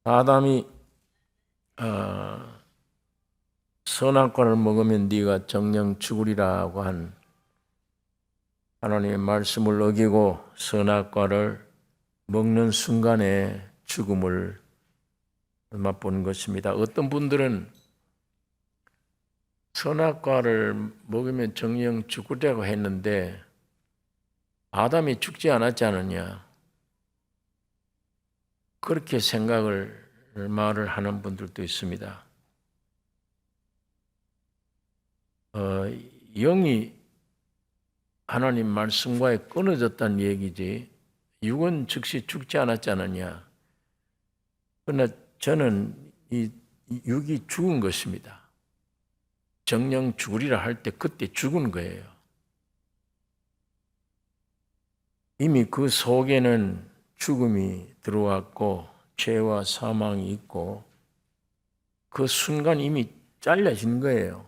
아담이 선악과를 먹으면 네가 정령 죽으리라고 한 하나님의 말씀을 어기고 선악과를 먹는 순간에 죽음을 맛보는 것입니다. 어떤 분들은 선악과를 먹으면 정령 죽으리라고 했는데 아담이 죽지 않았지 않느냐, 그렇게 말을 하는 분들도 있습니다. 영이 하나님 말씀과에 끊어졌다는 얘기지 육은 즉시 죽지 않았지 않느냐. 그러나 저는 이 육이 죽은 것입니다. 정령 죽으리라 할 때 그때 죽은 거예요. 이미 그 속에는 죽음이 들어왔고 죄와 사망이 있고 그 순간 이미 잘려진 거예요.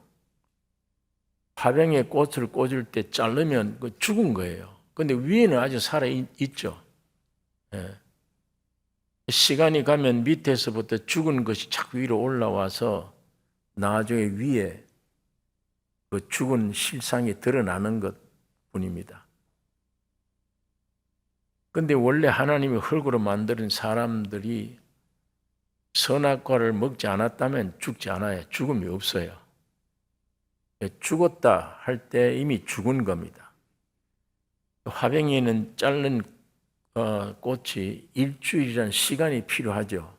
화병에 꽃을 꽂을 때 자르면 그 죽은 거예요. 그런데 위에는 아주 살아있죠. 예. 시간이 가면 밑에서부터 죽은 것이 자꾸 위로 올라와서 나중에 위에 그 죽은 실상이 드러나는 것 뿐입니다. 그런데 원래 하나님이 흙으로 만드는 사람들이 선악과를 먹지 않았다면 죽지 않아요. 죽음이 없어요. 죽었다 할 때 이미 죽은 겁니다. 화병에는 자른 꽃이 일주일이라는 시간이 필요하죠.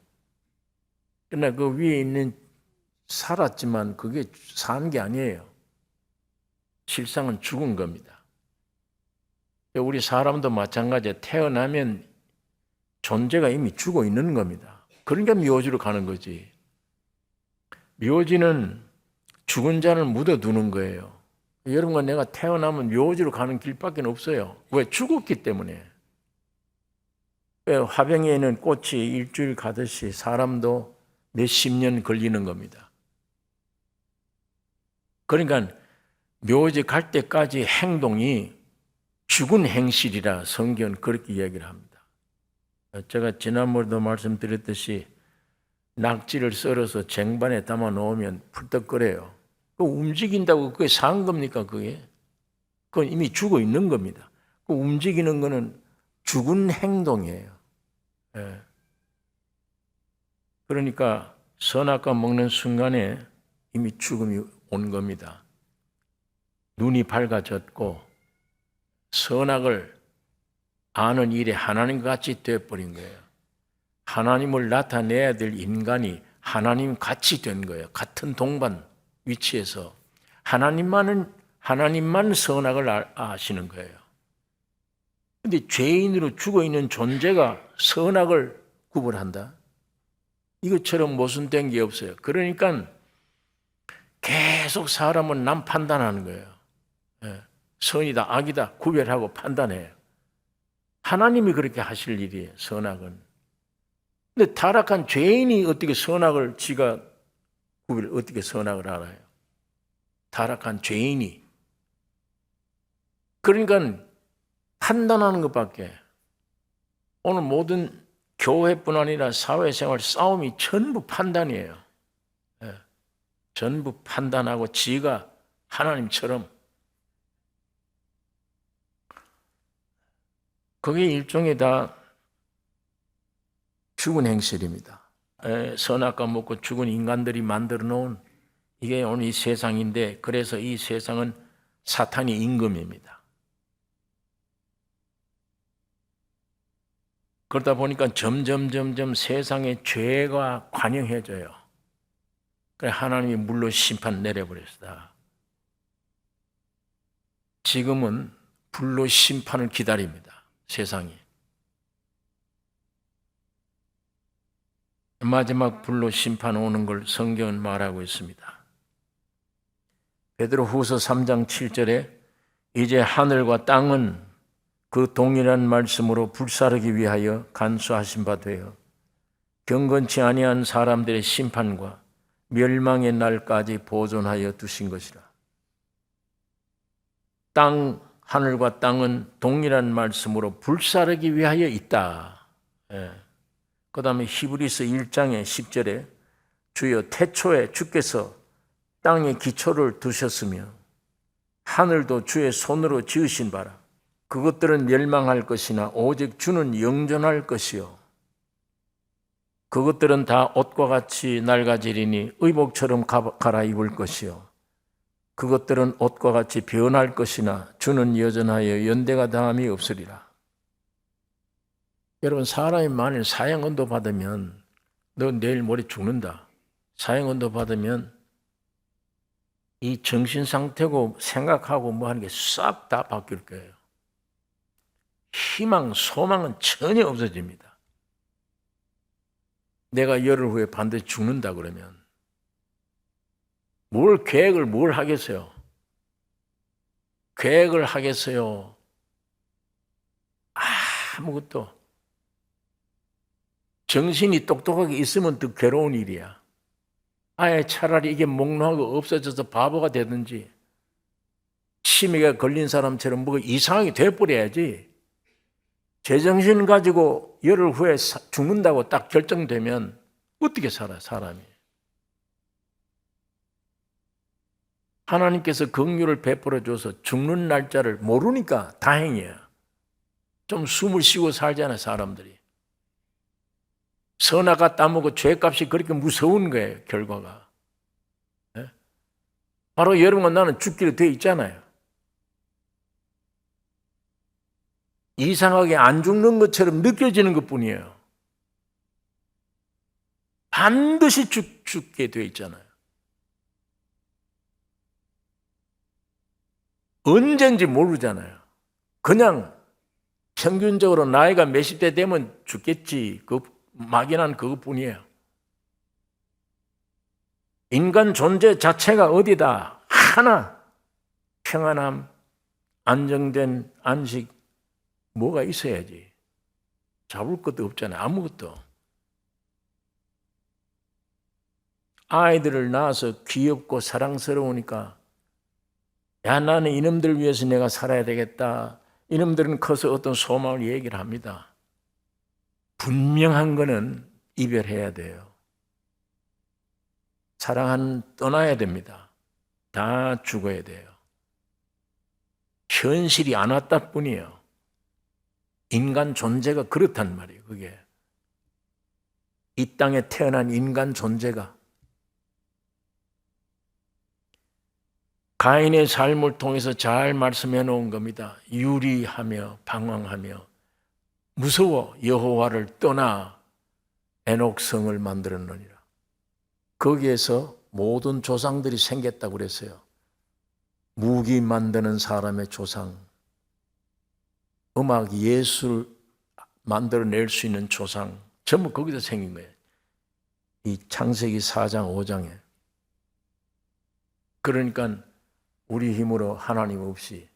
그러나 그 위에 있는 살았지만 그게 산 게 아니에요. 실상은 죽은 겁니다. 우리 사람도 마찬가지예요. 태어나면 존재가 이미 죽어 있는 겁니다. 그러니까 묘지로 가는 거지. 묘지는 죽은 자를 묻어두는 거예요. 여러분과 내가 태어나면 묘지로 가는 길밖에 없어요. 왜? 죽었기 때문에. 왜? 화병에는 꽃이 일주일 가듯이 사람도 몇십 년 걸리는 겁니다. 그러니까 묘지 갈 때까지 행동이 죽은 행실이라 성경은 그렇게 이야기를 합니다. 제가 지난번에도 말씀드렸듯이 낙지를 썰어서 쟁반에 담아 놓으면 풀떡거려요. 그 움직인다고 그게 산 겁니까? 그건 이미 죽어 있는 겁니다. 그 움직이는 거는 죽은 행동이에요. 예. 그러니까 선악과 먹는 순간에 이미 죽음이 온 겁니다. 눈이 밝아졌고 선악을 아는 일에 하나님과 같이 되어버린 거예요. 하나님을 나타내야 될 인간이 하나님 같이 된 거예요. 같은 동반 위치에서 하나님만 선악을 아시는 거예요. 그런데 죄인으로 죽어있는 존재가 선악을 구분한다? 이것처럼 모순된 게 없어요. 그러니까 계속 사람은 남 판단하는 거예요. 선이다 악이다 구별하고 판단해요. 하나님이 그렇게 하실 일이에요. 선악은. 근데 타락한 죄인이 어떻게 어떻게 선악을 알아요? 타락한 죄인이. 그러니까 판단하는 것밖에. 오늘 모든 교회뿐 아니라 사회생활 싸움이 전부 판단이에요. 전부 판단하고 지가 하나님처럼. 그게 일종의 다 죽은 행실입니다. 선악과 먹고 죽은 인간들이 만들어 놓은 이게 오늘 이 세상인데, 그래서 이 세상은 사탄의 임금입니다. 그러다 보니까 점점 세상의 죄가 관영해져요. 그래 하나님이 물로 심판 내려버렸다. 지금은 불로 심판을 기다립니다. 세상이. 마지막 불로 심판 오는 걸 성경은 말하고 있습니다. 베드로후서 3장 7절에 이제 하늘과 땅은 그 동일한 말씀으로 불사르기 위하여 간수하신 바 되어 경건치 아니한 사람들의 심판과 멸망의 날까지 보존하여 두신 것이라. 하늘과 땅은 동일한 말씀으로 불사르기 위하여 있다. 그 다음에 히브리서 1장의 10절에 주여 태초에 주께서 땅에 기초를 두셨으며 하늘도 주의 손으로 지으신 바라. 그것들은 멸망할 것이나 오직 주는 영존할 것이요. 그것들은 다 옷과 같이 낡아지리니 의복처럼 갈아입을 것이요. 그것들은 옷과 같이 변할 것이나 주는 여전하여 연대가 다함이 없으리라. 여러분, 사람이 만일 사형언도 받으면 너 내일 모레 죽는다. 사형언도 받으면 이 정신 상태고 생각하고 뭐 하는 게 싹 다 바뀔 거예요. 희망, 소망은 전혀 없어집니다. 내가 열흘 후에 반드시 죽는다 그러면 계획을 뭘 하겠어요? 계획을 하겠어요? 아무것도. 정신이 똑똑하게 있으면 더 괴로운 일이야. 아예 차라리 이게 목록하고 없어져서 바보가 되든지 치매가 걸린 사람처럼 뭐 이상하게 돼버려야지. 제정신 가지고 열흘 후에 죽는다고 딱 결정되면 어떻게 살아, 사람이. 하나님께서 긍휼을 베풀어 줘서 죽는 날짜를 모르니까 다행이에요. 좀 숨을 쉬고 살잖아요, 사람들이. 선악과 따먹고 죄값이 그렇게 무서운 거예요, 결과가. 네? 바로 여러분과 나는 죽기로 돼 있잖아요. 이상하게 안 죽는 것처럼 느껴지는 것뿐이에요. 반드시 죽게 돼 있잖아요. 언젠지 모르잖아요. 그냥 평균적으로 나이가 몇십 대 되면 죽겠지. 그 막연한 그것뿐이에요. 인간 존재 자체가 어디다? 하나, 평안함, 안정된 안식, 뭐가 있어야지. 잡을 것도 없잖아요. 아무것도. 아이들을 낳아서 귀엽고 사랑스러우니까 야, 나는 이놈들 위해서 내가 살아야 되겠다. 이놈들은 커서 어떤 소망을 얘기를 합니다. 분명한 거는 이별해야 돼요. 사랑은 떠나야 됩니다. 다 죽어야 돼요. 현실이 안 왔다 뿐이에요. 인간 존재가 그렇단 말이에요. 그게 이 땅에 태어난 인간 존재가 가인의 삶을 통해서 잘 말씀해 놓은 겁니다. 유리하며 방황하며 무서워 여호와를 떠나 에녹성을 만들었느니라. 거기에서 모든 조상들이 생겼다고 그랬어요. 무기 만드는 사람의 조상, 음악, 예술 만들어낼 수 있는 조상, 전부 거기서 생긴 거예요. 이 창세기 4장 5장에. 그러니까 우리 힘으로 하나님 없이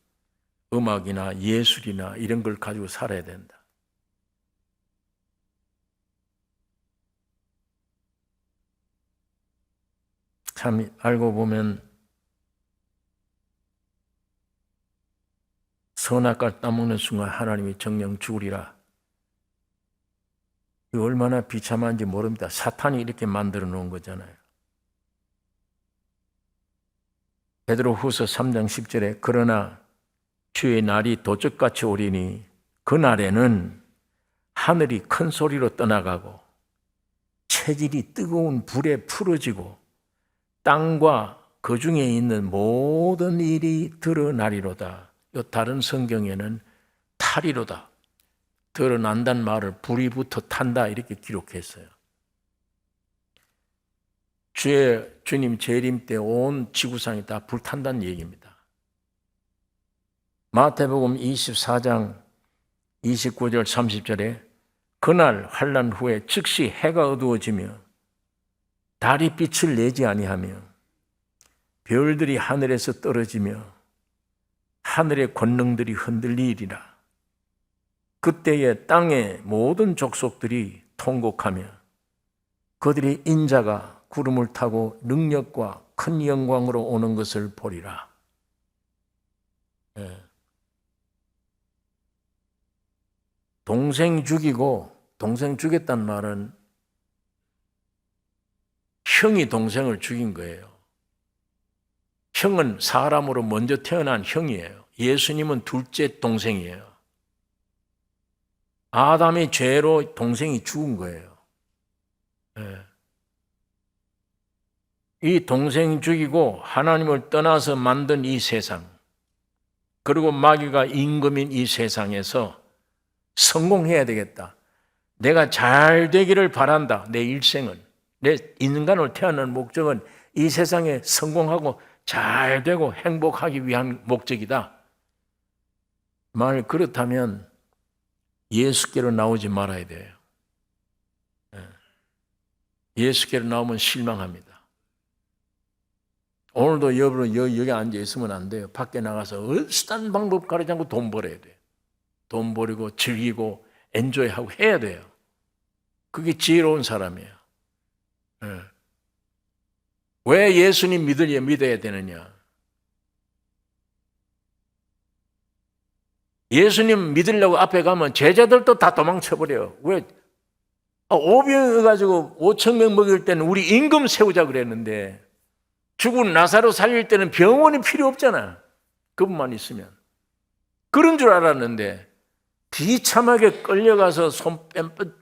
음악이나 예술이나 이런 걸 가지고 살아야 된다. 참 알고 보면 선악과를 따먹는 순간 하나님이 정령 죽으리라. 이거 얼마나 비참한지 모릅니다. 사탄이 이렇게 만들어 놓은 거잖아요. 베드로후서 3장 10절에 그러나 주의 날이 도적같이 오리니 그 날에는 하늘이 큰 소리로 떠나가고 체질이 뜨거운 불에 풀어지고 땅과 그 중에 있는 모든 일이 드러나리로다. 다른 성경에는 타리로다. 드러난다는 말을 불이 붙어 탄다 이렇게 기록했어요. 주님 재림 때 온 지구상이 다 불탄다는 얘기입니다. 마태복음 24장 29절 30절에 그날 환난 후에 즉시 해가 어두워지며 달이 빛을 내지 아니하며 별들이 하늘에서 떨어지며 하늘의 권능들이 흔들리리라. 그때에 땅의 모든 족속들이 통곡하며 그들의 인자가 구름을 타고 능력과 큰 영광으로 오는 것을 보리라. 동생 죽이고 동생 죽였단 말은 형이 동생을 죽인 거예요. 형은 사람으로 먼저 태어난 형이에요. 예수님은 둘째 동생이에요. 아담의 죄로 동생이 죽은 거예요. 이 동생 죽이고 하나님을 떠나서 만든 이 세상, 그리고 마귀가 임금인 이 세상에서 성공해야 되겠다. 내가 잘 되기를 바란다. 내 일생은, 내 인간으로 태어난 목적은 이 세상에 성공하고 잘 되고 행복하기 위한 목적이다. 만약 그렇다면 예수께로 나오지 말아야 돼요. 예수께로 나오면 실망합니다. 오늘도 여러분 여기 앉아 있으면 안 돼요. 밖에 나가서 어떤 방법 가리지 않고 돈 벌어야 돼요. 돈 벌이고 즐기고 엔조이하고 해야 돼요. 그게 지혜로운 사람이에요. 왜 예수님 믿어야 되느냐? 예수님 믿으려고 앞에 가면 제자들도 다 도망쳐버려요. 왜? 5병 가지고 5,000명 먹일 때는 우리 임금 세우자 그랬는데 죽은 나사로 살릴 때는 병원이 필요 없잖아. 그분만 있으면. 그런 줄 알았는데 비참하게 끌려가서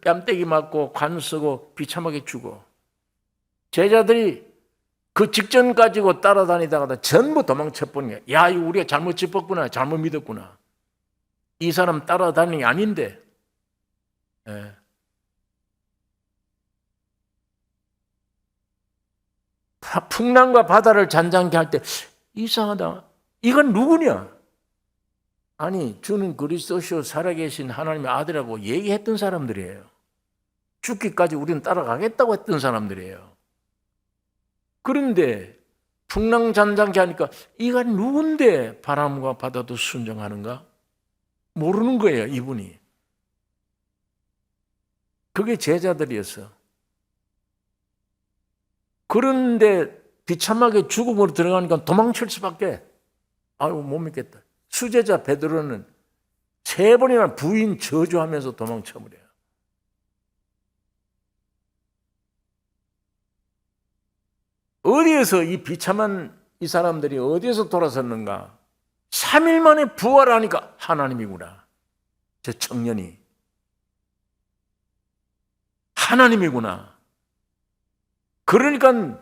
뺨때기 맞고 관 쓰고 비참하게 죽어. 제자들이 그 직전 가지고 따라다니다가 전부 도망쳐버린 거야. 야, 이거 우리가 잘못 짚었구나. 잘못 믿었구나. 이 사람 따라다니는 게 아닌데. 풍랑과 바다를 잔잔케 할 때 이상하다. 이건 누구냐? 아니, 주는 그리스도시요 살아계신 하나님의 아들이라고 얘기했던 사람들이에요. 죽기까지 우리는 따라가겠다고 했던 사람들이에요. 그런데 풍랑 잔잔케 하니까 이건 누군데 바람과 바다도 순종하는가? 모르는 거예요, 이분이. 그게 제자들이었어. 그런데 비참하게 죽음으로 들어가니까 도망칠 수밖에. 아이고, 못 믿겠다. 수제자 베드로는 3번이나 부인 저주하면서 도망쳐버려요. 어디에서 이 비참한 이 사람들이 어디에서 돌아섰는가? 3일 만에 부활하니까 하나님이구나. 저 청년이 하나님이구나. 그러니까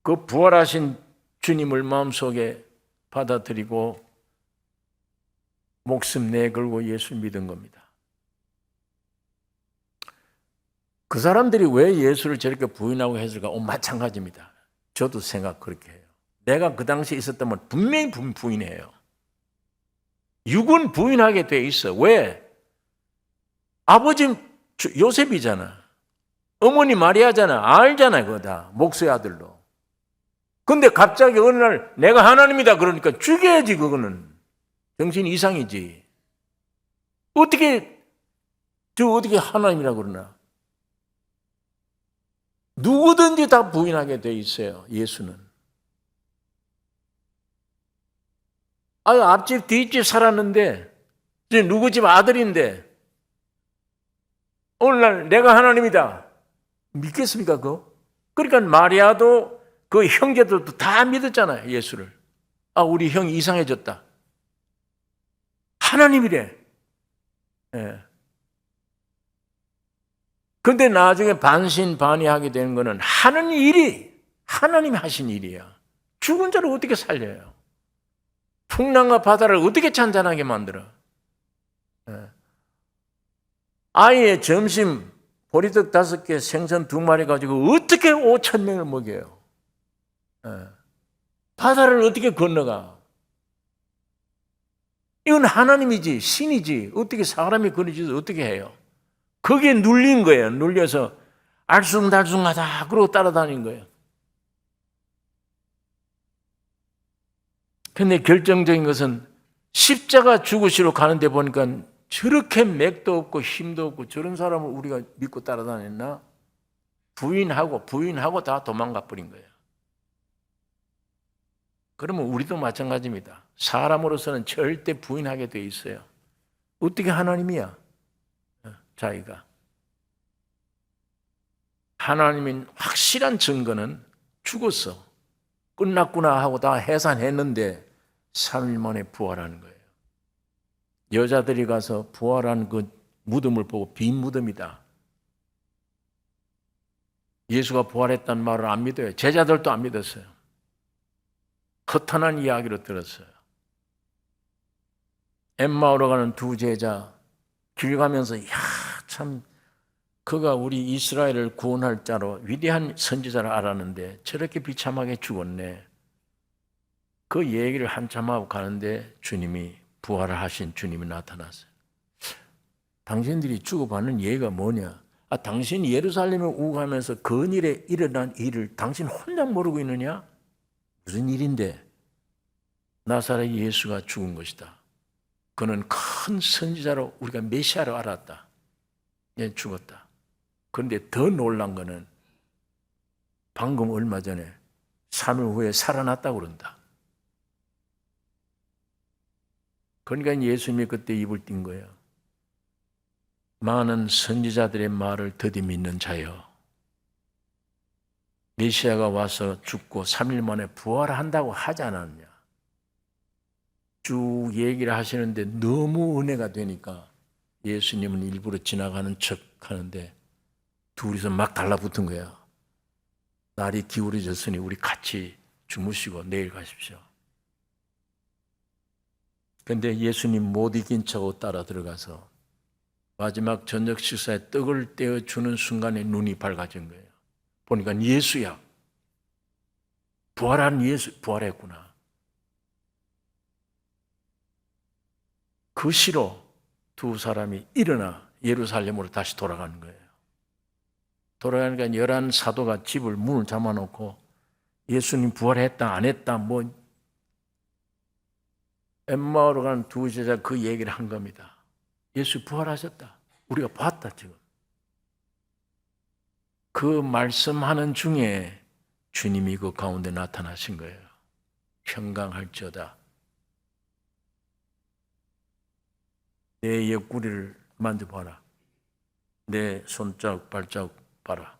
그 부활하신 주님을 마음속에 받아들이고 목숨 내걸고 예수 믿은 겁니다. 그 사람들이 왜 예수를 저렇게 부인하고 했을까? 마찬가지입니다. 저도 생각 그렇게 해요. 내가 그 당시에 있었다면 분명히 부인해요. 육은 부인하게 돼 있어. 왜? 아버지 요셉이잖아. 어머니 마리아잖아. 알잖아, 그거 다. 목수의 아들로. 근데 갑자기 어느 날 내가 하나님이다 그러니까 죽여야지, 그거는. 정신 이상이지. 어떻게 하나님이라고 그러나? 누구든지 다 부인하게 돼 있어요, 예수는. 아유, 앞집, 뒷집 살았는데, 누구 집 아들인데, 오늘날 내가 하나님이다. 믿겠습니까, 그거? 그러니까 마리아도 그 형제들도 다 믿었잖아요, 예수를. 아, 우리 형이 이상해졌다. 하나님이래. 근데 나중에 반신반의하게 되는 거는 하는 일이 하나님이 하신 일이야. 죽은 자를 어떻게 살려요? 풍랑과 바다를 어떻게 잔잔하게 만들어? 아이의 점심 보리떡 5개, 생선 2마리 가지고 어떻게 5,000명을 먹여요? 바다를 어떻게 건너가? 이건 하나님이지, 신이지. 어떻게 사람이 그러지도 어떻게 해요? 거기에 눌린 거예요. 눌려서 알쏭달쏭하다 그러고 따라다닌 거예요. 근데 결정적인 것은 십자가 죽으시러 가는데 보니까 저렇게 맥도 없고 힘도 없고 저런 사람을 우리가 믿고 따라다녔나? 부인하고 다 도망가 버린 거예요. 그러면 우리도 마찬가지입니다. 사람으로서는 절대 부인하게 돼 있어요. 어떻게 하나님이야? 자기가. 하나님인 확실한 증거는 죽었어. 끝났구나 하고 다 해산했는데 3일 만에 부활하는 거예요. 여자들이 가서 부활한 그 무덤을 보고 빈 무덤이다. 예수가 부활했다는 말을 안 믿어요. 제자들도 안 믿었어요. 허탄한 이야기로 들었어요. 엠마오로 가는 두 제자 길 가면서 참 그가 우리 이스라엘을 구원할 자로 위대한 선지자를 알았는데 저렇게 비참하게 죽었네. 그 얘기를 한참 하고 가는데 주님이 부활을 하신 주님이 나타났어요. 당신들이 주고받는 예가 뭐냐? 당신이 예루살렘에 오고 가면서 근일에 일어난 일을 당신 혼자 모르고 있느냐? 무슨 일인데? 나사렛 예수가 죽은 것이다. 그는 큰 선지자로 우리가 메시아로 알았다. 얘 죽었다. 그런데 더 놀란 거는 방금 얼마 전에 3일 후에 살아났다고 그런다. 그러니까 예수님이 그때 입을 띈 거예요. 많은 선지자들의 말을 더디 믿는 자여, 메시아가 와서 죽고 3일 만에 부활한다고 하지 않았냐. 쭉 얘기를 하시는데 너무 은혜가 되니까 예수님은 일부러 지나가는 척 하는데 둘이서 막 달라붙은 거야. 날이 기울어졌으니 우리 같이 주무시고 내일 가십시오. 그런데 예수님 못 이긴 척하고 따라 들어가서 마지막 저녁 식사에 떡을 떼어 주는 순간에 눈이 밝아진 거예요. 보니까 예수야. 부활한 예수, 부활했구나. 그 시로 두 사람이 일어나 예루살렘으로 다시 돌아가는 거예요. 돌아가니까 11 사도가 집을 문을 잠아놓고 예수님 부활했다 안 했다 엠마오로 가는 두 제자 그 얘기를 한 겁니다. 예수 부활하셨다. 우리가 봤다 지금. 그 말씀하는 중에 주님이 그 가운데 나타나신 거예요. 평강할지어다. 내 옆구리를 만져봐라. 내 손자국 발자국 봐라.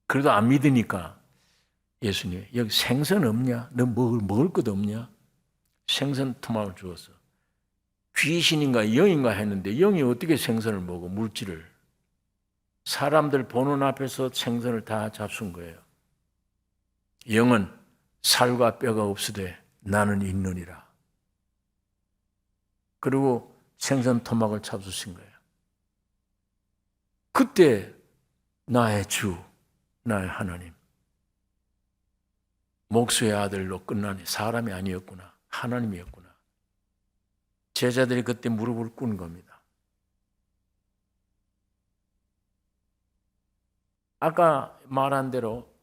그래도 안 믿으니까 예수님 여기 생선 없냐? 너 먹을 것 없냐? 생선 토막을 주었어. 귀신인가 영인가 했는데 영이 어떻게 생선을 먹어? 물질을. 사람들 보는 앞에서 생선을 다 잡순 거예요. 영은 살과 뼈가 없으되 나는 있느니라. 그리고 생선 토막을 잡수신 거예요. 그때 나의 주, 나의 하나님, 목수의 아들로 끝나니 사람이 아니었구나. 하나님이었구나. 제자들이 그때 무릎을 꿇은 겁니다. 아까 말한 대로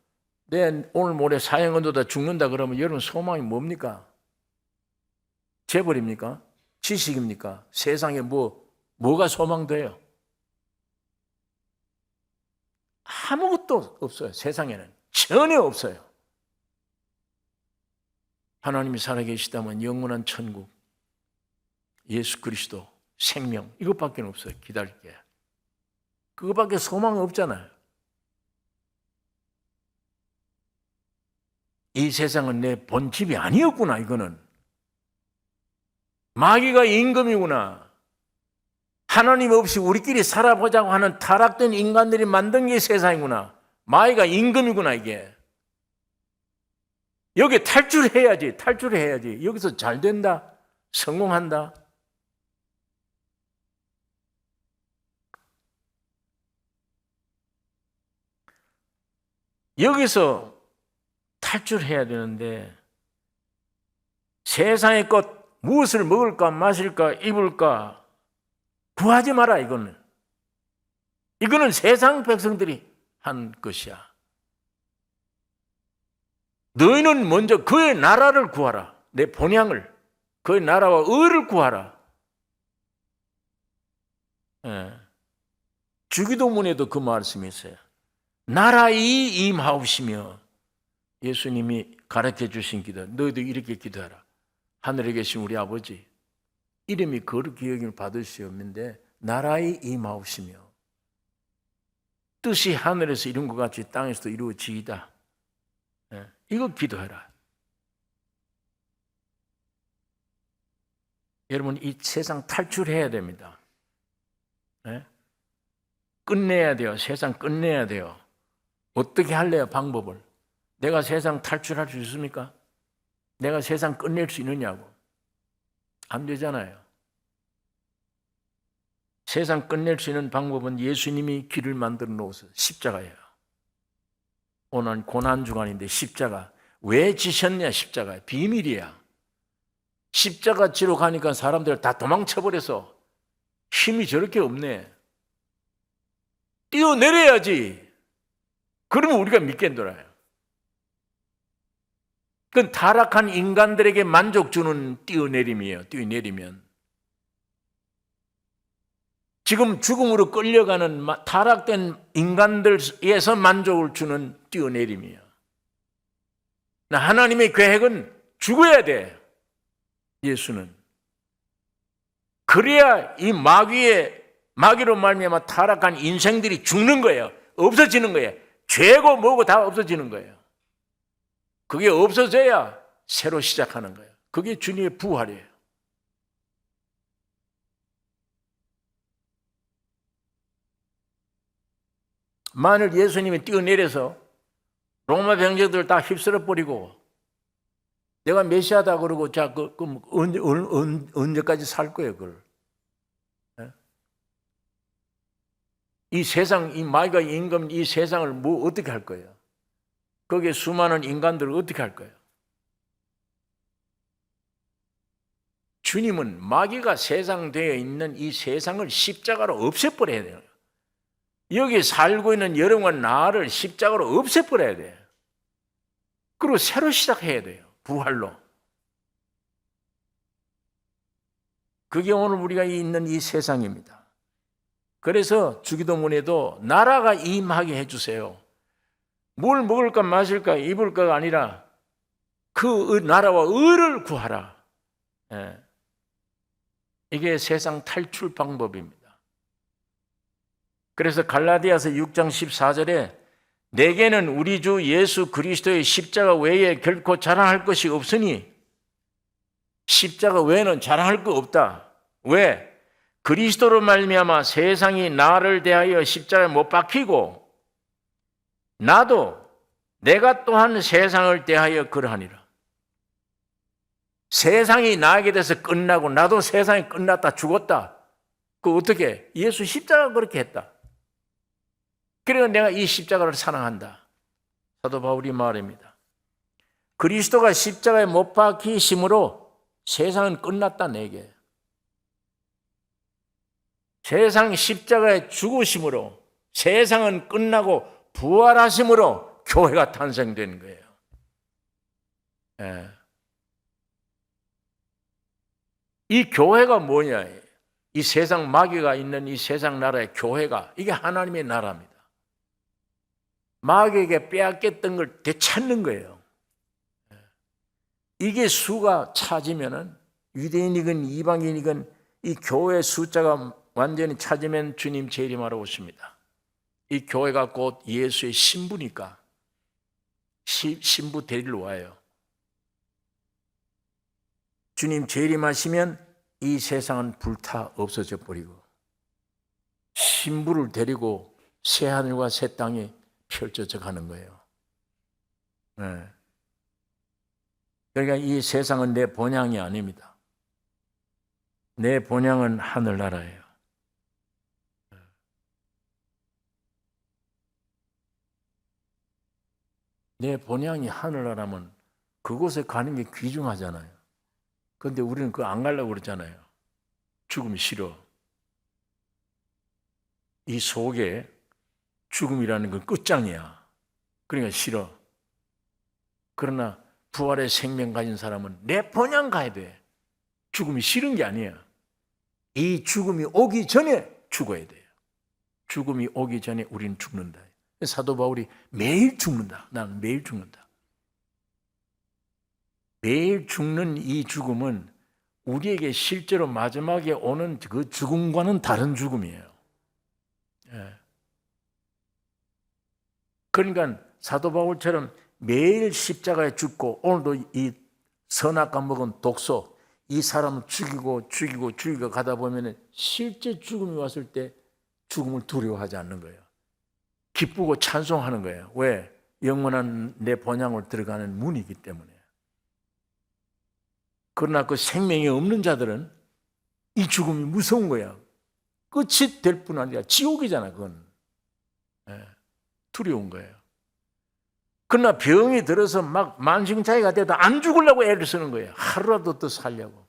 내 오늘 모레 사형언도다 죽는다 그러면 여러분 소망이 뭡니까? 재벌입니까? 지식입니까? 세상에 뭐가 소망돼요? 아무것도 없어요. 세상에는 전혀 없어요. 하나님이 살아계시다면 영원한 천국, 예수 그리스도, 생명 이것밖에 없어요. 기다릴 게. 그것밖에 소망이 없잖아요. 이 세상은 내 본집이 아니었구나. 이거는 마귀가 임금이구나. 하나님 없이 우리끼리 살아보자고 하는 타락된 인간들이 만든 게 세상이구나. 마귀가 임금이구나. 이게 여기 탈출해야지. 여기서 잘 된다. 성공한다. 여기서 탈출해야 되는데 세상의 것 무엇을 먹을까 마실까 입을까 구하지 마라. 이거는 세상 백성들이 한 것이야. 너희는 먼저 그의 나라를 구하라. 내 본향을, 그의 나라와 의를 구하라. 주기도문에도 그 말씀이 있어요. 나라이 임하옵시며. 예수님이 가르쳐 주신 기도, 너희도 이렇게 기도하라. 하늘에 계신 우리 아버지, 이름이 거룩히 여김을 받으시옵는데 나라의 임하옵시며 뜻이 하늘에서 이룬 것 같이 땅에서도 이루어지이다. 이거 기도해라. 여러분, 이 세상 탈출해야 됩니다. 끝내야 돼요. 세상 끝내야 돼요. 어떻게 할래요? 방법을. 내가 세상 탈출할 수 있습니까? 내가 세상 끝낼 수 있느냐고. 안 되잖아요. 세상 끝낼 수 있는 방법은 예수님이 길을 만들어 놓으셔서 십자가예요. 오늘 고난주간인데 십자가. 왜 지셨냐? 십자가. 비밀이야. 십자가 지러 가니까 사람들 다 도망쳐버려서 힘이 저렇게 없네. 뛰어내려야지. 그러면 우리가 믿겠더라요. 그건 타락한 인간들에게 만족 주는 뛰어내림이에요. 뛰어내리면. 지금 죽음으로 끌려가는 타락된 인간들에서 만족을 주는 뛰어내림이에요. 하나님의 계획은 죽어야 돼. 예수는. 그래야 이 마귀로 말미암아 타락한 인생들이 죽는 거예요. 없어지는 거예요. 죄고 뭐고 다 없어지는 거예요. 그게 없어져야 새로 시작하는 거예요. 그게 주님의 부활이에요. 만일 예수님이 뛰어내려서 로마 병정들을 다 휩쓸어 버리고 내가 메시아다 그러고 자, 언제까지 살 거예요, 그걸? 이 세상, 이 마귀가 임금 이 세상을 뭐 어떻게 할 거예요? 거기에 수많은 인간들을 어떻게 할 거예요? 주님은 마귀가 세상되어 있는 이 세상을 십자가로 없애버려야 돼요. 여기 살고 있는 여러분과 나를 십자가로 없애버려야 돼요. 그리고 새로 시작해야 돼요. 부활로. 그게 오늘 우리가 있는 이 세상입니다. 그래서 주기도문에도 나라가 임하게 해주세요. 뭘 먹을까 마실까 입을까가 아니라 그 나라와 의를 구하라. 이게 세상 탈출 방법입니다. 그래서 갈라디아서 6장 14절에 내게는 우리 주 예수 그리스도의 십자가 외에 결코 자랑할 것이 없으니 십자가 외에는 자랑할 거 없다. 왜? 그리스도로 말미암아 세상이 나를 대하여 십자가에 못 박히고 나도 내가 또한 세상을 대하여 그러하니라. 세상이 나에게 대해서 끝나고 나도 세상이 끝났다 죽었다. 그 어떻게? 예수 십자가 그렇게 했다. 그래서 내가 이 십자가를 사랑한다. 사도 바울이 말입니다. 그리스도가 십자가에 못 박히심으로 세상은 끝났다 내게. 세상 십자가에 죽으심으로 세상은 끝나고 부활하심으로 교회가 탄생된 거예요. 이 교회가 뭐냐? 이 세상 마귀가 있는 이 세상 나라의 교회가 이게 하나님의 나라입니다. 마귀에게 빼앗겼던 걸 되찾는 거예요. 이게 수가 차지면은 유대인이건 이방인이건 이 교회 숫자가 완전히 찾으면 주님 재림하러 오십니다. 이 교회가 곧 예수의 신부니까 신부 데리러 와요. 주님 재림하시면 이 세상은 불타 없어져 버리고 신부를 데리고 새 하늘과 새 땅이 펼쳐져 가는 거예요. 그러니까 이 세상은 내 본향이 아닙니다. 내 본향은 하늘나라예요. 내 본향이 하늘나라면 그곳에 가는 게 귀중하잖아요. 그런데 우리는 그거 안 가려고 그러잖아요. 죽음이 싫어. 이 속에 죽음이라는 건 끝장이야. 그러니까 싫어. 그러나 부활의 생명 가진 사람은 내 본향 가야 돼. 죽음이 싫은 게 아니야. 이 죽음이 오기 전에 죽어야 돼요. 죽음이 오기 전에 우리는 죽는다. 사도 바울이 매일 죽는다. 나는 매일 죽는다. 매일 죽는 이 죽음은 우리에게 실제로 마지막에 오는 그 죽음과는 다른 죽음이에요. 예. 그러니까 사도 바울처럼 매일 십자가에 죽고 오늘도 이 선악과 먹은 독소 이 사람을 죽이고 가다 보면 실제 죽음이 왔을 때 죽음을 두려워하지 않는 거예요. 기쁘고 찬송하는 거예요. 왜? 영원한 내 본향으로 들어가는 문이기 때문에. 그러나 그 생명이 없는 자들은 이 죽음이 무서운 거야. 끝이 될 뿐 아니라 지옥이잖아, 그건. 예, 두려운 거예요. 그러나 병이 들어서 막 만신창이가 돼도 안 죽으려고 애를 쓰는 거예요. 하루라도 더 살려고.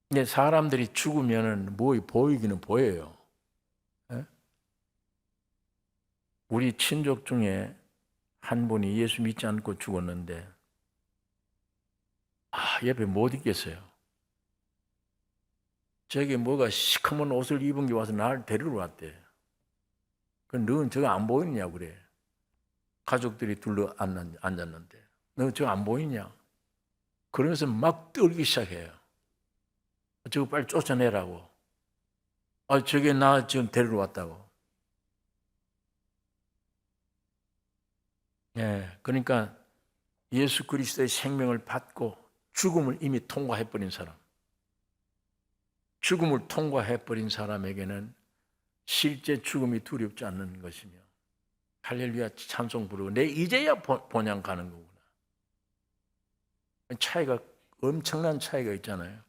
근데 사람들이 죽으면 뭐 보이기는 보여요. 예? 우리 친족 중에 한 분이 예수 믿지 않고 죽었는데 옆에 못 있겠어요. 저기 뭐가 시커먼 옷을 입은 게 와서 나를 데리러 왔대. 너는 저거 안 보이냐 그래. 가족들이 둘러 앉았는데 너 저거 안 보이냐. 그러면서 막 떨기 시작해요. 저거 빨리 쫓아내라고. 저게 나 지금 데리러 왔다고. 예, 그러니까 예수 그리스도의 생명을 받고 죽음을 이미 통과해버린 사람. 죽음을 통과해버린 사람에게는 실제 죽음이 두렵지 않는 것이며 할렐루야 찬송 부르고 내 이제야 본향 가는 거구나. 차이가 엄청난 차이가 있잖아요.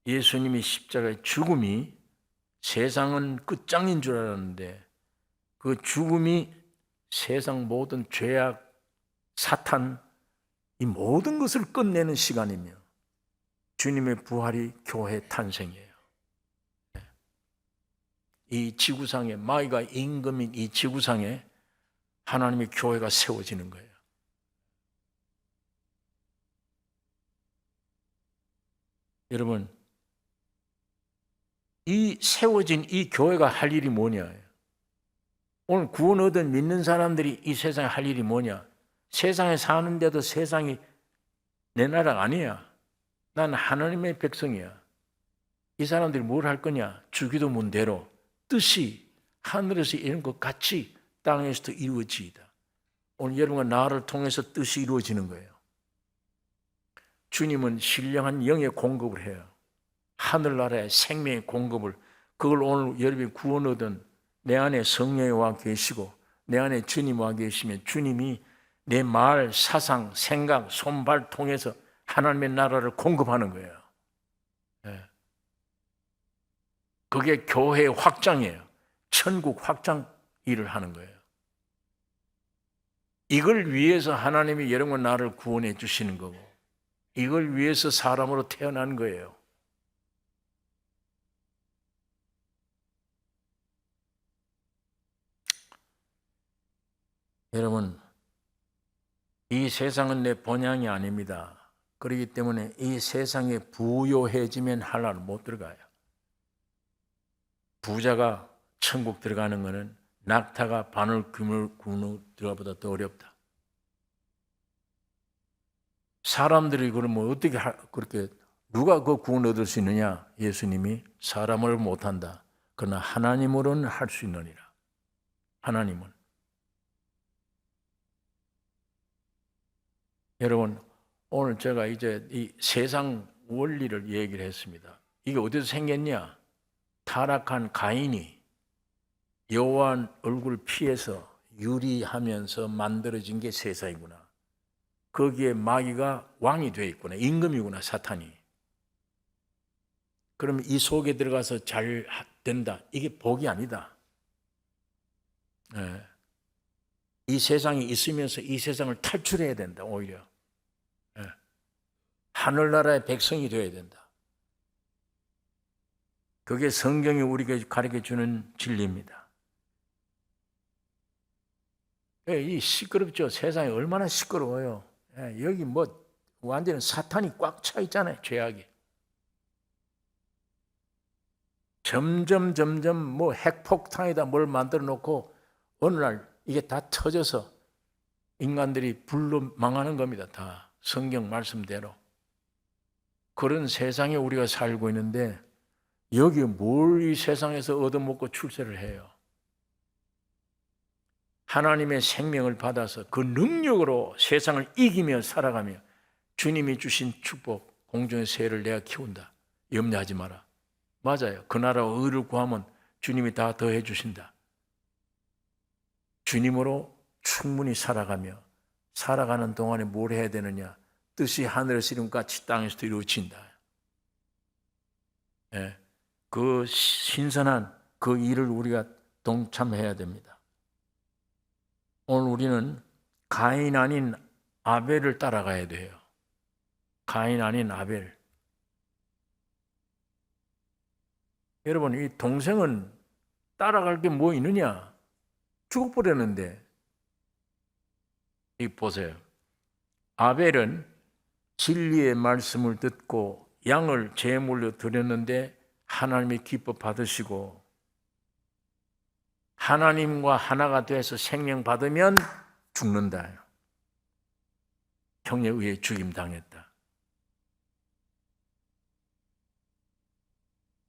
예수님이 십자가의 죽음이 세상은 끝장인 줄 알았는데 그 죽음이 세상 모든 죄악, 사탄 이 모든 것을 끝내는 시간이며 주님의 부활이 교회 탄생이에요. 이 지구상에 마귀가 임금인 이 지구상에 하나님의 교회가 세워지는 거예요. 여러분 이 세워진 이 교회가 할 일이 뭐냐? 오늘 구원 얻은 믿는 사람들이 이 세상에 할 일이 뭐냐? 세상에 사는데도 세상이 내 나라가 아니야. 난 하나님의 백성이야. 이 사람들이 뭘 할 거냐? 주기도 문대로 뜻이 하늘에서 이런 것 같이 땅에서도 이루어지이다. 오늘 여러분과 나를 통해서 뜻이 이루어지는 거예요. 주님은 신령한 영의 공급을 해요. 하늘나라의 생명의 공급을 그걸 오늘 여러분이 구원 얻은 내 안에 성령이 와 계시고 내 안에 주님 와 계시면 주님이 내 말, 사상, 생각, 손발 통해서 하나님의 나라를 공급하는 거예요. 그게 교회의 확장이에요. 천국 확장 일을 하는 거예요. 이걸 위해서 하나님이 여러분과 나를 구원해 주시는 거고 이걸 위해서 사람으로 태어난 거예요. 여러분 이 세상은 내 본향이 아닙니다. 그렇기 때문에 이 세상에 부요해지면 하나를 못 들어가요. 부자가 천국 들어가는 것은 낙타가 바늘 그물 구는 들어가보다 더 어렵다. 사람들이 그러면 어떻게 그렇게 누가 그 구원 얻을 수 있느냐? 예수님이 사람을 못한다. 그러나 하나님으로는 할 수 있느니라. 하나님은. 여러분 오늘 제가 이제 이 세상 원리를 얘기를 했습니다. 이게 어디서 생겼냐? 타락한 가인이 여호와 얼굴 피해서 유리하면서 만들어진 게 세상이구나. 거기에 마귀가 왕이 되어 있구나. 임금이구나, 사탄이. 그러면 이 속에 들어가서 잘 된다. 이게 복이 아니다. 네. 이 세상에 있으면서 이 세상을 탈출해야 된다, 오히려. 네. 하늘나라의 백성이 되어야 된다. 그게 성경이 우리에게 가르쳐주는 진리입니다. 이 시끄럽죠. 세상이 얼마나 시끄러워요. 여기 뭐 완전히 사탄이 꽉 차 있잖아요. 죄악이. 점점 뭐 핵폭탄에다 뭘 만들어 놓고 어느 날 이게 다 터져서 인간들이 불로 망하는 겁니다. 다 성경 말씀대로. 그런 세상에 우리가 살고 있는데 여기 뭘 이 세상에서 얻어먹고 출세를 해요? 하나님의 생명을 받아서 그 능력으로 세상을 이기며 살아가며 주님이 주신 축복, 공중의 새를 내가 키운다. 염려하지 마라. 맞아요. 그 나라와 의를 구하면 주님이 다 더해 주신다. 주님으로 충분히 살아가며 살아가는 동안에 뭘 해야 되느냐? 뜻이 하늘에서 이룬 같이 땅에서도 이루어진다. 예, 그 신선한 그 일을 우리가 동참해야 됩니다. 오늘 우리는 가인 아닌 아벨을 따라가야 돼요. 가인 아닌 아벨. 여러분, 이 동생은 따라갈 게 뭐 있느냐? 죽어버렸는데. 이 보세요. 아벨은 진리의 말씀을 듣고 양을 제물로 드렸는데 하나님이 기뻐 받으시고 하나님과 하나가 돼서 생명 받으면 죽는다. 형에 의해 죽임 당했다.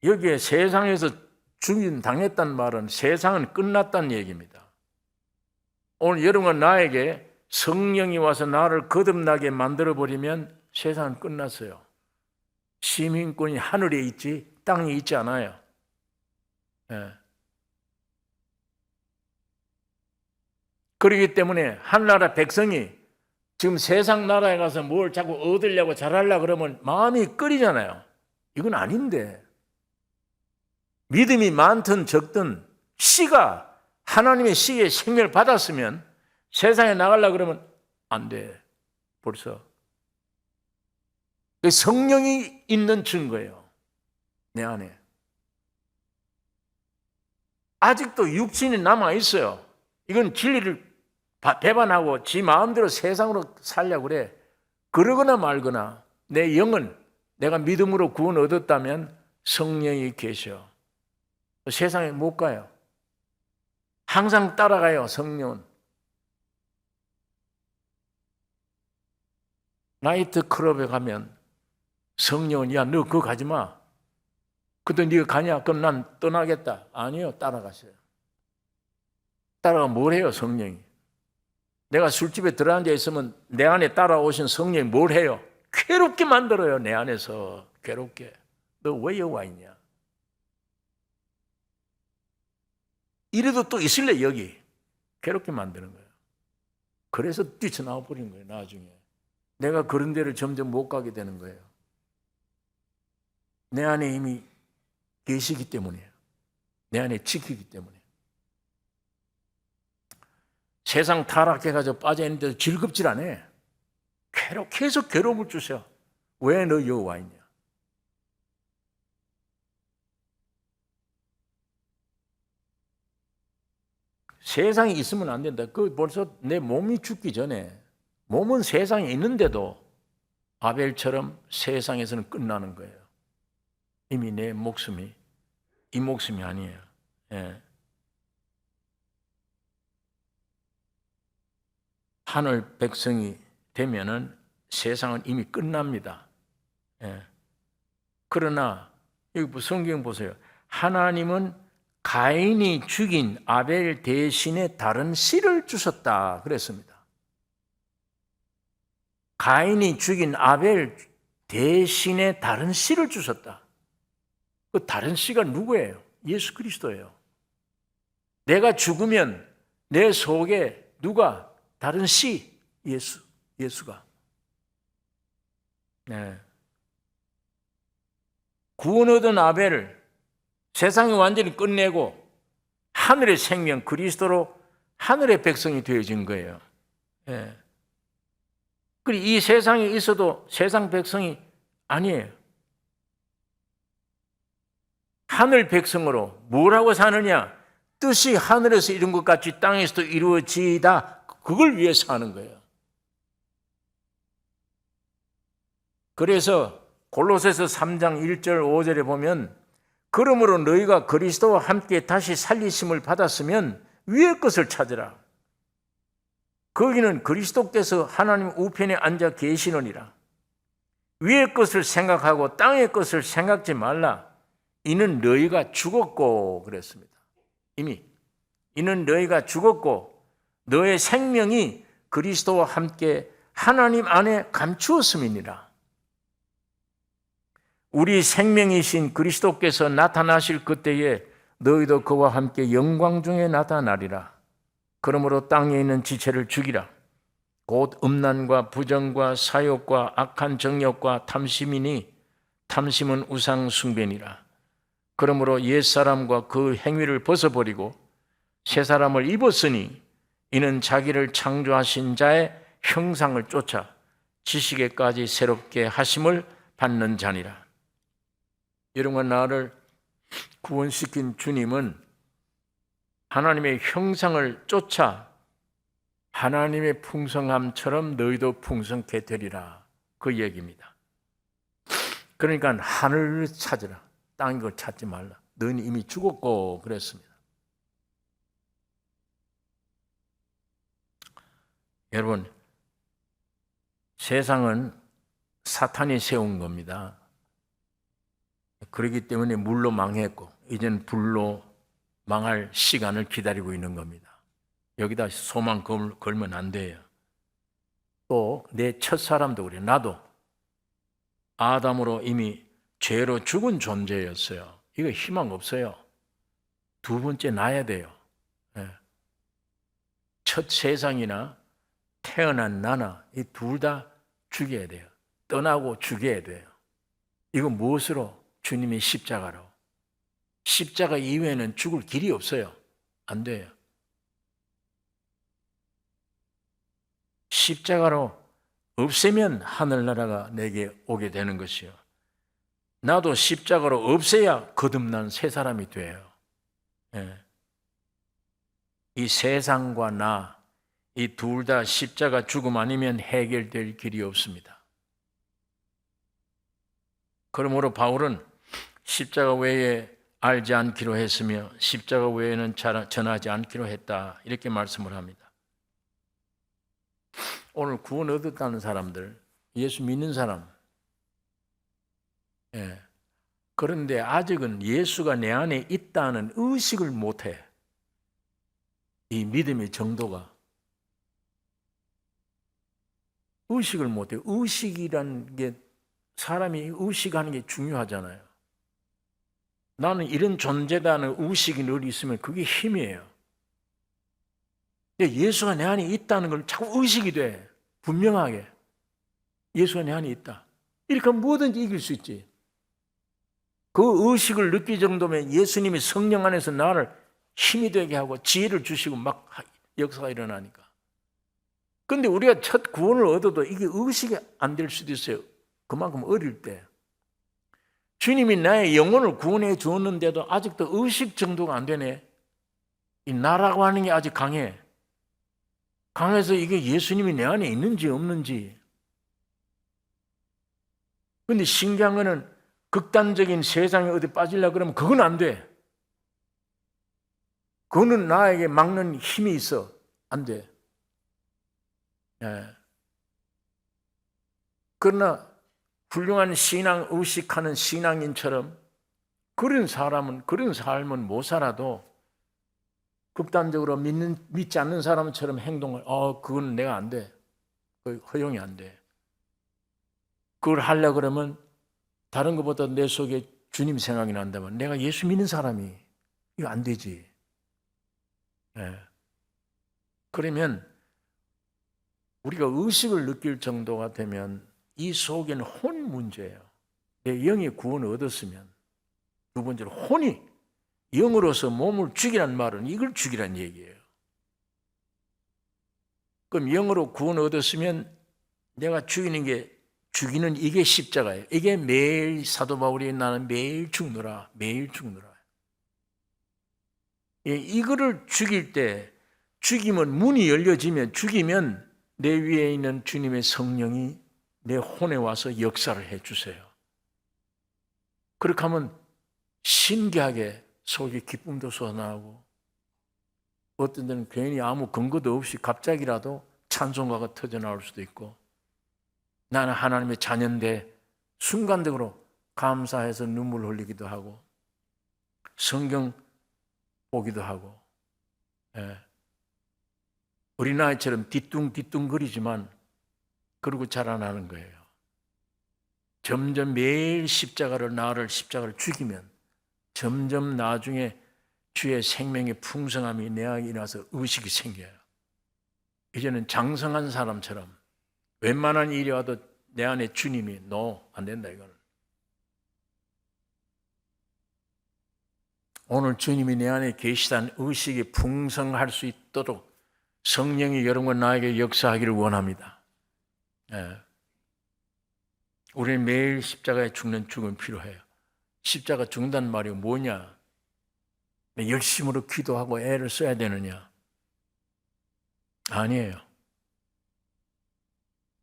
여기에 세상에서 죽임 당했다는 말은 세상은 끝났다는 얘기입니다. 오늘 여러분과 나에게 성령이 와서 나를 거듭나게 만들어버리면 세상은 끝났어요. 시민권이 하늘에 있지 땅에 있지 않아요. 예. 그렇기 때문에 한나라 백성이 지금 세상 나라에 가서 뭘 자꾸 얻으려고 잘하려고 그러면 마음이 끓이잖아요. 이건 아닌데 믿음이 많든 적든 씨가 하나님의 씨에 생명을 받았으면 세상에 나가려고 그러면 안 돼. 벌써 성령이 있는 증거예요. 내 안에 아직도 육신이 남아 있어요. 이건 진리를 배반하고 지 마음대로 세상으로 살려고 그래. 그러거나 말거나 내 영은 내가 믿음으로 구원 얻었다면 성령이 계셔. 세상에 못 가요. 항상 따라가요. 성령은. 나이트 클럽에 가면 성령은 야 너 그거 가지 마. 그때 네가 가냐? 그럼 난 떠나겠다. 아니요. 따라가세요. 따라가 뭘 해요? 성령이. 내가 술집에 들어앉아 있으면 내 안에 따라오신 성령이 뭘 해요? 괴롭게 만들어요. 내 안에서 괴롭게. 너 왜 여기 와 있냐? 이래도 또 있을래 여기. 괴롭게 만드는 거예요. 그래서 뛰쳐나와 버리는 거예요. 나중에. 내가 그런 데를 점점 못 가게 되는 거예요. 내 안에 이미 계시기 때문이에요. 내 안에 지키기 때문에. 세상 타락해가지고 빠져있는데도 즐겁질 않아. 계속 괴로움을 주셔. 왜 너 여기 와 있냐? 세상에 있으면 안 된다. 그 벌써 내 몸이 죽기 전에 몸은 세상에 있는데도 아벨처럼 세상에서는 끝나는 거예요. 이미 내 목숨이 이 목숨이 아니에요. 예. 하늘 백성이 되면은 세상은 이미 끝납니다. 예. 그러나 여기 성경 보세요. 하나님은 가인이 죽인 아벨 대신에 다른 씨를 주셨다 그랬습니다. 가인이 죽인 아벨 대신에 다른 씨를 주셨다. 그 다른 씨가 누구예요? 예수 그리스도예요. 내가 죽으면 내 속에 누가 다른 씨? 예수가. 네. 구원 얻은 아벨을 세상이 완전히 끝내고 하늘의 생명 그리스도로 하늘의 백성이 되어진 거예요. 네. 그리고 이 세상에 있어도 세상 백성이 아니에요. 하늘 백성으로 뭐라고 사느냐? 뜻이 하늘에서 이룬 것 같이 땅에서도 이루어지이다. 그걸 위해서 사는 거예요. 그래서 골로새서 3장 1절 5절에 보면 그러므로 너희가 그리스도와 함께 다시 살리심을 받았으면 위의 것을 찾으라. 거기는 그리스도께서 하나님 우편에 앉아 계시느니라. 위의 것을 생각하고 땅의 것을 생각지 말라. 이는 너희가 죽었고 그랬습니다. 이는 너희가 죽었고 너의 생명이 그리스도와 함께 하나님 안에 감추었음이니라. 우리 생명이신 그리스도께서 나타나실 그때에 너희도 그와 함께 영광 중에 나타나리라. 그러므로 땅에 있는 지체를 죽이라. 곧 음란과 부정과 사욕과 악한 정욕과 탐심이니 탐심은 우상 숭배니라. 그러므로 옛사람과 그 행위를 벗어버리고 새 사람을 입었으니 이는 자기를 창조하신 자의 형상을 쫓아 지식에까지 새롭게 하심을 받는 자니라. 여러분과 나를 구원시킨 주님은 하나님의 형상을 쫓아 하나님의 풍성함처럼 너희도 풍성케 되리라. 그 얘기입니다. 그러니까 하늘을 찾으라. 땅인 걸 찾지 말라. 너희는 이미 죽었고 그랬습니다. 여러분, 세상은 사탄이 세운 겁니다. 그렇기 때문에 물로 망했고 이제는 불로 망할 시간을 기다리고 있는 겁니다. 여기다 소망 걸면 안 돼요. 또 내 첫사람도 그래. 나도 아담으로 이미 죄로 죽은 존재였어요. 이거 희망 없어요. 두 번째 나야 돼요. 첫 세상이나 태어난 나나 이 둘 다 죽여야 돼요. 떠나고 죽여야 돼요. 이거 무엇으로? 주님의 십자가로. 십자가 이외에는 죽을 길이 없어요. 안 돼요. 십자가로 없애면 하늘나라가 내게 오게 되는 것이요. 나도 십자가로 없애야 거듭난 새 사람이 돼요. 이 세상과 나, 이 둘 다 십자가 죽음 아니면 해결될 길이 없습니다. 그러므로 바울은 십자가 외에 알지 않기로 했으며 십자가 외에는 전하지 않기로 했다. 이렇게 말씀을 합니다. 오늘 구원 얻었다는 사람들, 예수 믿는 사람, 그런데 아직은 예수가 내 안에 있다는 의식을 못해. 이 믿음의 정도가 의식을 못해. 의식이라는 게 사람이 의식하는 게 중요하잖아요. 나는 이런 존재다는 의식이 늘 있으면 그게 힘이에요. 근데 예수가 내 안에 있다는 걸 자꾸 의식이 돼. 분명하게. 예수가 내 안에 있다. 이렇게 하면 뭐든지 이길 수 있지. 그 의식을 느낄 정도면 예수님이 성령 안에서 나를 힘이 되게 하고 지혜를 주시고 막 역사가 일어나니까. 근데 우리가 첫 구원을 얻어도 이게 의식이 안 될 수도 있어요. 그만큼 어릴 때. 주님이 나의 영혼을 구원해 주었는데도 아직도 의식 정도가 안 되네. 이 나라고 하는 게 아직 강해. 강해서 이게 예수님이 내 안에 있는지 없는지. 근데 신기한 거는 극단적인 세상에 어디 빠지려고 그러면 그건 안 돼. 그거는 나에게 막는 힘이 있어. 안 돼. 그러나 훌륭한 신앙 의식하는 신앙인처럼 그런 사람은, 그런 삶은 못 살아도 극단적으로 믿지 않는 사람처럼 행동을, 그건 내가 안 돼. 허용이 안 돼. 그걸 하려고 그러면 다른 것보다 내 속에 주님 생각이 난다면 내가 예수 믿는 사람이 이거 안 되지. 그러면 우리가 의식을 느낄 정도가 되면 이 속에는 혼 문제예요. 내 영의 구원을 얻었으면. 두 번째로 혼이 영으로서 몸을 죽이란 말은 이걸 죽이란 얘기예요. 그럼 영으로 구원을 얻었으면 내가 죽이는 이게 십자가예요. 이게 매일 사도 바울이 나는 매일 죽노라, 매일 죽노라. 이거를 죽일 때 죽이면 문이 열려지면 죽이면 내 위에 있는 주님의 성령이 내 혼에 와서 역사를 해주세요. 그렇게 하면 신기하게 속에 기쁨도 솟아나고 어떤 데는 괜히 아무 근거도 없이 갑자기라도 찬송가가 터져 나올 수도 있고, 나는 하나님의 자녀인데 순간적으로 감사해서 눈물 흘리기도 하고 성경 보기도 하고, 어린아이처럼 뒤뚱뒤뚱거리지만 그러고 자라나는 거예요. 점점 매일 나를 십자가를 죽이면 점점 나중에 주의 생명의 풍성함이 내 안에 일어나서 의식이 생겨요. 이제는 장성한 사람처럼 웬만한 일이 와도 내 안에 주님이 안 된다 이거는. 오늘 주님이 내 안에 계시다는 의식이 풍성할 수 있도록 성령이 여러분과 나에게 역사하기를 원합니다. 우리는 매일 십자가에 죽는 죽음이 필요해요. 십자가 죽는다는 말이 뭐냐? 열심으로 기도하고 애를 써야 되느냐? 아니에요.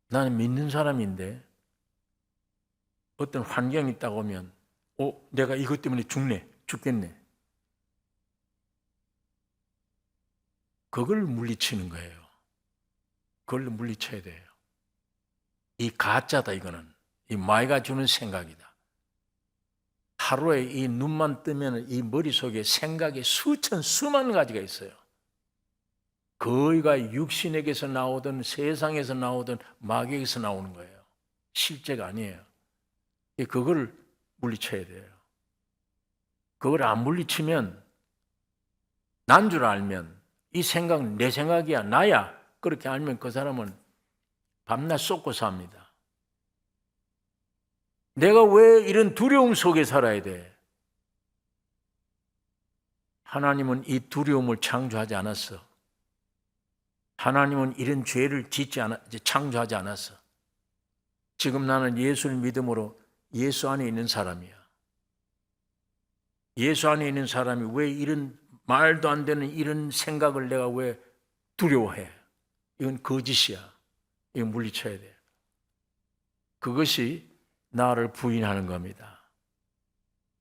나는 믿는 사람인데 어떤 환경이 있다고 하면 내가 이것 때문에 죽겠네. 그걸 물리치는 거예요. 그걸 물리쳐야 돼요. 이 가짜다 이거는. 이 마귀가 주는 생각이다. 하루에 이 눈만 뜨면 이 머릿속에 생각이 수만 가지가 있어요. 거의가 육신에게서 나오든 세상에서 나오든 마귀에게서 나오는 거예요. 실제가 아니에요. 그걸 물리쳐야 돼요. 그걸 안 물리치면, 난 줄 알면, 이 생각은 내 생각이야, 나야, 그렇게 알면 그 사람은 밤낮 쏟고 삽니다. 내가 왜 이런 두려움 속에 살아야 돼? 하나님은 이 두려움을 창조하지 않았어. 하나님은 이런 죄를 창조하지 않았어. 지금 나는 예수를 믿음으로 예수 안에 있는 사람이야. 예수 안에 있는 사람이 왜 이런 말도 안 되는 이런 생각을 내가 왜 두려워해? 이건 거짓이야. 이건 물리쳐야 돼. 그것이 나를 부인하는 겁니다.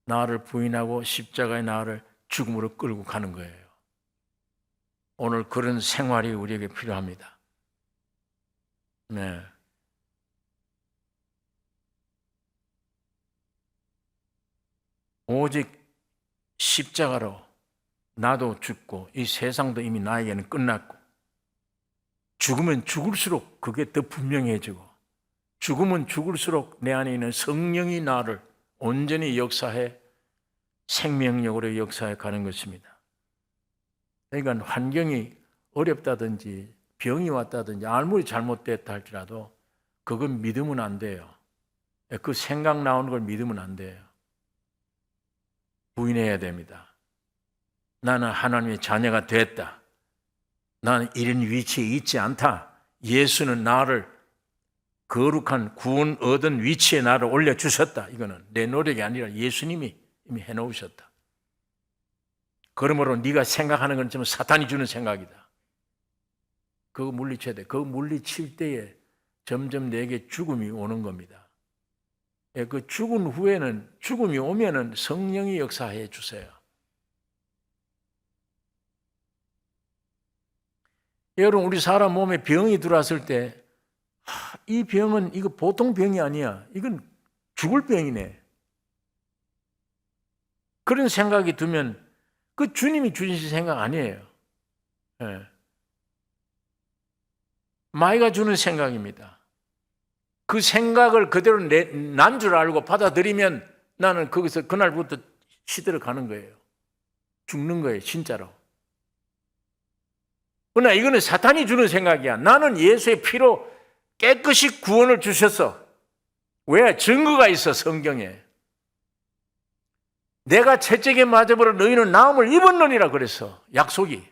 나를 부인하고 십자가의 나를 죽음으로 끌고 가는 거예요. 오늘 그런 생활이 우리에게 필요합니다. 네. 오직 십자가로 나도 죽고 이 세상도 이미 나에게는 끝났고, 죽으면 죽을수록 그게 더 분명해지고, 죽으면 죽을수록 내 안에 있는 성령이 나를 온전히 역사해 생명력으로 역사해 가는 것입니다. 그러니까 환경이 어렵다든지 병이 왔다든지 아무리 잘못됐다 할지라도 그건 믿으면 안 돼요. 그 생각 나오는 걸 믿으면 안 돼요. 부인해야 됩니다. 나는 하나님의 자녀가 됐다. 나는 이런 위치에 있지 않다. 예수는 나를 거룩한 구원 얻은 위치에 나를 올려주셨다. 이거는 내 노력이 아니라 예수님이 이미 해놓으셨다. 그러므로 네가 생각하는 건 지금 사탄이 주는 생각이다. 그거 물리쳐야 돼. 그거 물리칠 때에 점점 내게 죽음이 오는 겁니다. 그 죽은 후에는, 죽음이 오면은 성령이 역사해 주세요. 여러분, 우리 사람 몸에 병이 들어왔을 때 이 병은 이거 보통 병이 아니야. 이건 죽을 병이네. 그런 생각이 들면 그 주님이 주신 생각 아니에요. 마귀가 주는 생각입니다. 그 생각을 그대로 난 줄 알고 받아들이면 나는 거기서 그날부터 시들어 가는 거예요. 죽는 거예요, 진짜로. 그러나 이거는 사탄이 주는 생각이야. 나는 예수의 피로 깨끗이 구원을 주셨어. 왜? 증거가 있어, 성경에. 내가 채찍에 맞아버려 너희는 나음을 입었느니라 그랬어. 약속이.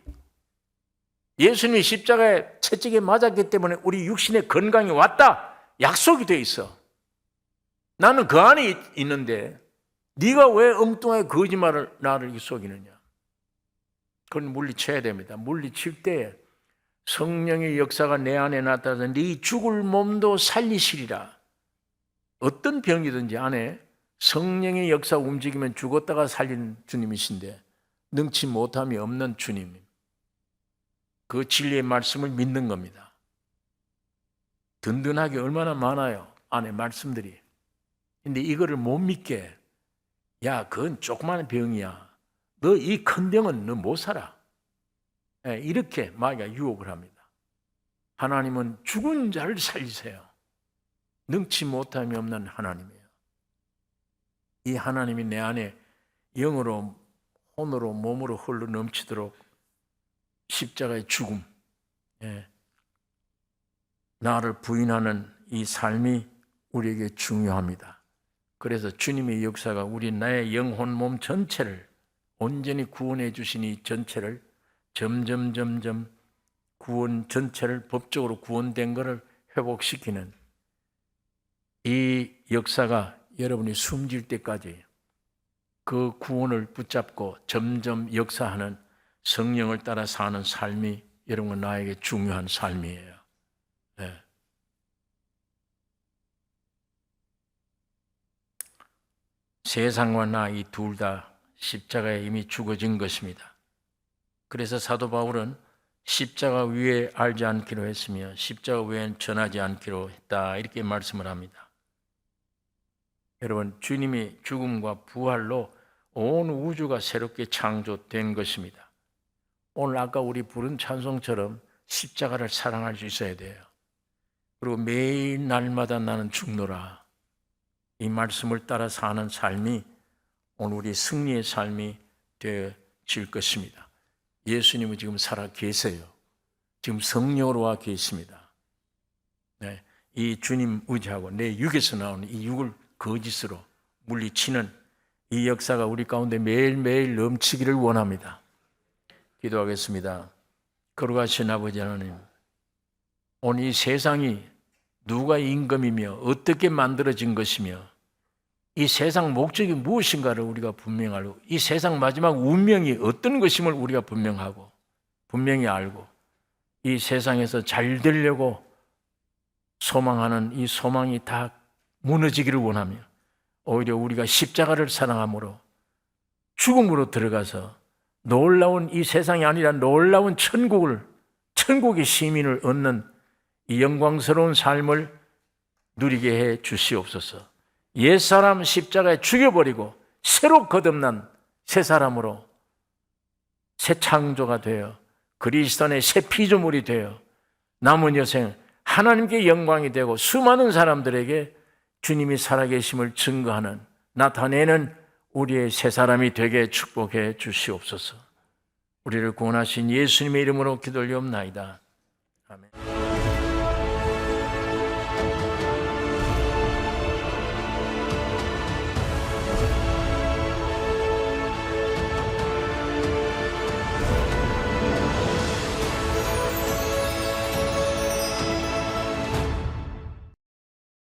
예수님이 십자가에 채찍에 맞았기 때문에 우리 육신의 건강이 왔다. 약속이 돼 있어. 나는 그 안에 있는데 네가 왜 엉뚱하게 거짓말을 나를 속이느냐. 그건 물리쳐야 됩니다. 물리칠 때 성령의 역사가 내 안에 나타나서 네 죽을 몸도 살리시리라. 어떤 병이든지 안에 성령의 역사 움직이면 죽었다가 살리는 주님이신데 능치 못함이 없는 주님. 그 진리의 말씀을 믿는 겁니다. 든든하게 얼마나 많아요, 안에 말씀들이. 근데 이거를 못 믿게, 야, 그건 조그마한 병이야. 너 이 큰 병은 너 못 살아. 이렇게 마귀가 유혹을 합니다. 하나님은 죽은 자를 살리세요. 능치 못함이 없는 하나님이에요. 이 하나님이 내 안에 영으로, 혼으로, 몸으로 흘러 넘치도록 십자가의 죽음, 나를 부인하는 이 삶이 우리에게 중요합니다. 그래서 주님의 역사가 우리 나의 영혼, 몸 전체를 온전히 구원해 주신 이 전체를 점점 구원 전체를 법적으로 구원된 것을 회복시키는 이 역사가 여러분이 숨질 때까지 그 구원을 붙잡고 점점 역사하는 성령을 따라 사는 삶이 여러분 나에게 중요한 삶이에요. 네. 세상과 나 이 둘 다 십자가에 이미 죽어진 것입니다. 그래서 사도 바울은 십자가 위에 알지 않기로 했으며 십자가 외엔 전하지 않기로 했다, 이렇게 말씀을 합니다. 여러분, 주님이 죽음과 부활로 온 우주가 새롭게 창조된 것입니다. 오늘 아까 우리 부른 찬송처럼 십자가를 사랑할 수 있어야 돼요. 그리고 매일 날마다 나는 죽노라, 이 말씀을 따라 사는 삶이 오늘 우리 승리의 삶이 되어질 것입니다. 예수님은 지금 살아 계세요. 지금 성령으로 와 계십니다. 네, 이 주님 의지하고 내 육에서 나오는 이 육을 거짓으로 물리치는 이 역사가 우리 가운데 매일매일 넘치기를 원합니다. 기도하겠습니다. 거룩하신 아버지 하나님, 오늘 이 세상이 누가 임금이며 어떻게 만들어진 것이며 이 세상 목적이 무엇인가를 우리가 분명하고 이 세상 마지막 운명이 어떤 것임을 우리가 분명히 알고 이 세상에서 잘 되려고 소망하는 이 소망이 다 무너지기를 원하며 오히려 우리가 십자가를 사랑함으로 죽음으로 들어가서 놀라운 이 세상이 아니라 놀라운 천국의 시민을 얻는 이 영광스러운 삶을 누리게 해 주시옵소서. 옛사람 십자가에 죽여버리고 새로 거듭난 새 사람으로 새 창조가 되어 그리스도 안에 새 피조물이 되어 남은 여생 하나님께 영광이 되고 수많은 사람들에게 주님이 살아계심을 증거하는, 나타내는 우리의 새 사람이 되게 축복해 주시옵소서. 우리를 구원하신 예수님의 이름으로 기도 올리옵나이다.